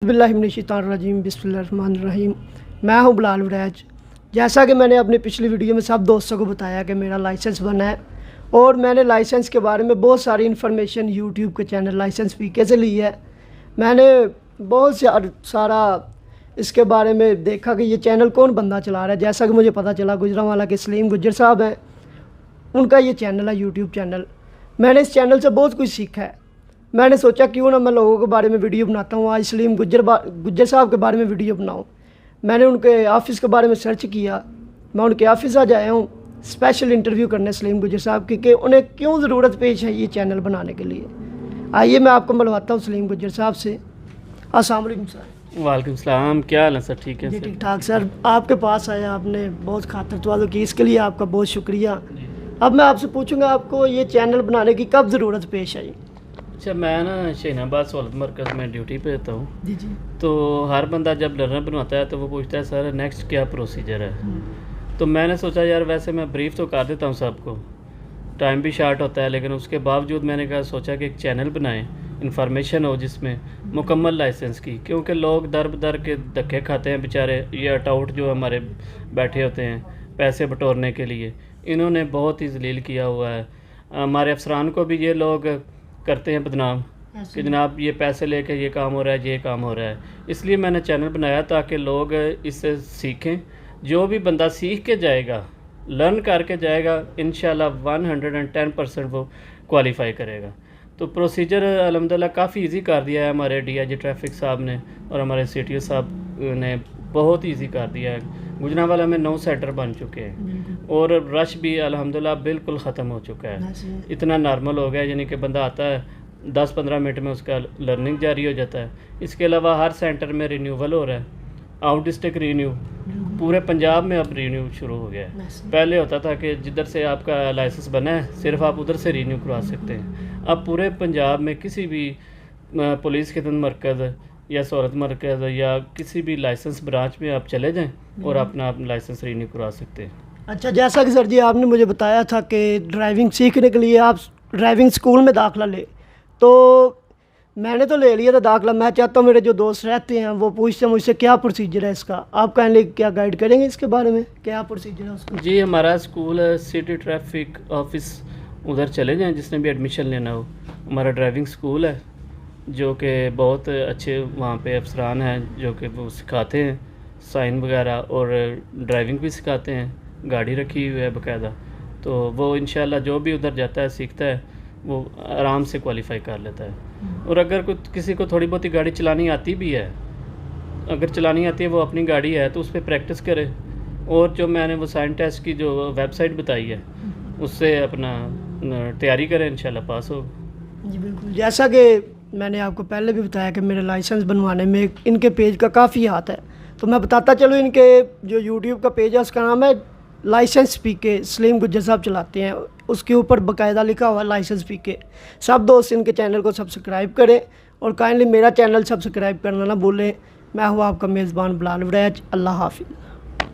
बिस्मिल्लाहिर्रहमानिर्रहीम बिस्मिल्लाहिर्रहमानिर्रहीम। मैं हूं बिलाल वड़ैच। जैसा कि मैंने अपनी पिछली वीडियो में सब दोस्तों को बताया कि मेरा लाइसेंस बना है और मैंने लाइसेंस के बारे में बहुत सारी इन्फॉर्मेशन यूट्यूब के चैनल लाइसेंस पीके से ली है। मैंने बहुत सारा इसके बारे में देखा कि ये चैनल कौन बंदा चला रहा है। जैसा कि मुझे पता चला गुजरांवाला के सलीम गुज्जर साहब हैं, उनका ये चैनल है यूट्यूब चैनल। मैंने इस चैनल से बहुत कुछ सीखा है। मैंने सोचा क्यों ना मैं लोगों के बारे में वीडियो बनाता हूँ। आज सलीम गुज्जर साहब के बारे में वीडियो बनाऊँ। मैंने उनके ऑफ़िस के बारे में सर्च किया। मैं उनके ऑफ़िस आज आया हूँ स्पेशल इंटरव्यू करने सलीम गुज्जर साहब की कि उन्हें क्यों ज़रूरत पेश है ये चैनल बनाने के लिए। आइए मैं आपको मिलवाता हूँ सलीम गुज्जर साहब से। अस्सलाम वालेकुम सर। वालेकुम सलाम। क्या हाल है सर? ठीक है जी सर। ठीक ठाक सर। आपके पास आया, आपने बहुत खातिर तवाज़ो की, इसके लिए आपका बहुत शुक्रिया। अब मैं आपसे पूछूंगा आपको ये चैनल बनाने की कब ज़रूरत पेश आई? अच्छा, मैं ना शहीनाबाद सहूलत मरकज़ में ड्यूटी पे रहता हूँ। जी जी। तो हर बंदा जब लर्नर बनवाता है तो वो पूछता है सर नेक्स्ट क्या प्रोसीजर है। तो मैंने सोचा यार वैसे मैं ब्रीफ तो कर देता हूँ सबको, टाइम भी शार्ट होता है, लेकिन उसके बावजूद मैंने कहा सोचा कि एक चैनल बनाएं, इन्फॉर्मेशन हो जिसमें मुकम्मल लाइसेंस की, क्योंकि लोग दर बदर के धक्के खाते हैं बेचारे। ये अटाउट जो हमारे बैठे होते हैं पैसे बटोरने के लिए, इन्होंने बहुत ही जलील किया हुआ है। हमारे अफसरान को भी ये लोग करते हैं बदनाम कि जनाब ये पैसे लेके ये काम हो रहा है, ये काम हो रहा है। इसलिए मैंने चैनल बनाया ताकि लोग इससे सीखें। जो भी बंदा सीख के जाएगा, लर्न करके जाएगा, इंशाल्लाह 110% वो क्वालिफाई करेगा। तो प्रोसीजर अल्हम्दुलिल्लाह काफ़ी इजी कर दिया है हमारे डीआईजी ट्रैफिक साहब ने और हमारे सीटीओ साहब ने बहुत इजी कर दिया है। गुजरांवाला में 9 सेंटर बन चुके हैं और रश भी अल्हम्दुलिल्लाह बिल्कुल ख़त्म हो चुका है। इतना नॉर्मल हो गया, यानी कि बंदा आता है 10-15 मिनट में उसका लर्निंग जारी हो जाता है। इसके अलावा हर सेंटर में रिन्यूअल हो रहा है, आउट डिस्ट्रिक्ट रिन्यू, पूरे पंजाब में अब रिन्यू शुरू हो गया है। पहले होता था कि जिधर से आपका लाइसेंस बना है सिर्फ आप उधर से रिन्यू करवा सकते हैं। अब पूरे पंजाब में किसी भी पुलिस खिदमत मरकज़ या सहूलत मरकज़ या किसी भी लाइसेंस ब्रांच में आप चले जाएं और अपना लाइसेंस रिन्यू करवा सकते हैं। अच्छा, जैसा कि सर जी आपने मुझे बताया था कि ड्राइविंग सीखने के लिए आप ड्राइविंग स्कूल में दाखिला ले, तो मैंने तो ले लिया था दाखिला। मैं चाहता हूँ मेरे जो दोस्त रहते हैं वो पूछते हैं मुझसे क्या प्रोसीजर है इसका। आप कहने क्या गाइड करेंगे इसके बारे में, क्या प्रोसीजर है उसका? जी, हमारा स्कूल है सिटी ट्रैफिक ऑफिस, उधर चले जाएं जिसने भी एडमिशन लेना हो। हमारा ड्राइविंग स्कूल है जो कि बहुत अच्छे वहाँ पे अफसरान हैं जो कि वो सिखाते हैं साइन वगैरह और ड्राइविंग भी सिखाते हैं, गाड़ी रखी हुई है बाकायदा। तो वो इंशाल्लाह जो भी उधर जाता है सीखता है वो आराम से क्वालिफाई कर लेता है। और अगर किसी को थोड़ी बहुत गाड़ी चलानी आती भी है, अगर चलानी आती है वो अपनी गाड़ी है तो उस पर प्रैक्टिस करे और जो मैंने वो साइन टेस्ट की जो वेबसाइट बताई है उससे अपना तैयारी करें, इंशाल्लाह पास हो। जी बिल्कुल। जैसा कि मैंने आपको पहले भी बताया कि मेरे लाइसेंस बनवाने में इनके पेज का काफ़ी हाथ है, तो मैं बताता चलूँ। इनके जो यूट्यूब का पेज है उसका नाम है लाइसेंस पीके, सलीम गुज्जर साहब चलाते हैं। उसके ऊपर बाकायदा लिखा हुआ है लाइसेंस पीके। सब दोस्त इनके चैनल को सब्सक्राइब करें और काइंडली मेरा चैनल सब्सक्राइब करना ना भूलें। मैं हूँ आपका मेज़बान बिलाल वड़ैच। अल्लाह हाफिज़।